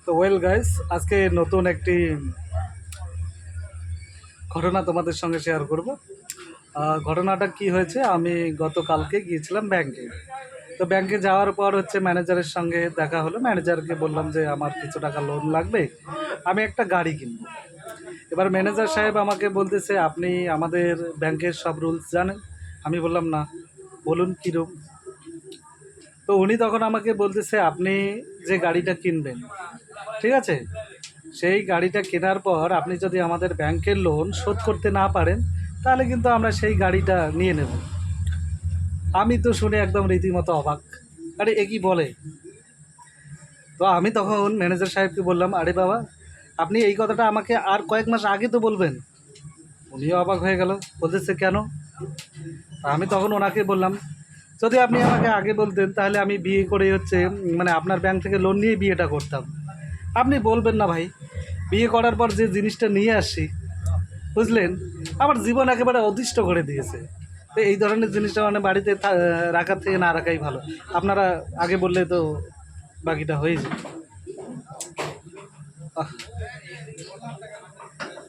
তো well guys, আজকে নতুন একটি ঘটনা তোমাদের সঙ্গে শেয়ার করব। ঘটনাটা কি হয়েছে, আমি গতকালকে গিয়েছিলাম ব্যাংকে। তো ব্যাংকে যাওয়ার পর ম্যানেজারের সঙ্গে দেখা হলো। ম্যানেজারকে বললাম যে আমার কিছু টাকা লোন লাগবে, আমি একটা গাড়ি কিনবো। এবার ম্যানেজার সাহেব আমাকে বলতেছে, আপনি আমাদের ব্যাংকের সব রুলস জানেন? আমি বললাম না। বলুন কীরকম। তো উনি তখন আমাকে বলতেছে, আপনি যে গাড়িটা কিনবেন, ঠিক আছে, সেই গাড়িটা কেনার পর আপনি যদি আমাদের ব্যাংকের লোন শোধ করতে না পারেন, তাহলে কিন্তু আমরা সেই গাড়িটা নিয়ে নেব। আমি তো শুনে একদম রীতিমতো অবাক। আরে এ কি বলে! তো আমি তখন ম্যানেজার সাহেবকে বললাম, আরে বাবা, আপনি এই কথাটা আমাকে আর কয়েক মাস আগে তো বলবেন। উনিও অবাক হয়ে গেল, বলতেছে কেন? আমি তখন ওনাকে বললাম, যদি আপনি আমাকে আগে বলতেন তাহলে আমি বিয়ে করে মানে আপনার ব্যাংক থেকে লোন নিয়ে বিয়েটা করতাম। আপনি বলবেন না ভাই, বিয়ে করার পর যে জিনিসটা নিয়ে আসছি, বুঝলেন, আমার জীবন একেবারে অতিষ্ঠ করে দিয়েছে। তো এই ধরনের জিনিসটা মানে বাড়িতে রাখার থেকে না রাখাই ভালো। আপনারা আগে বললে তো বাকিটা হয়ে যায়। আহ,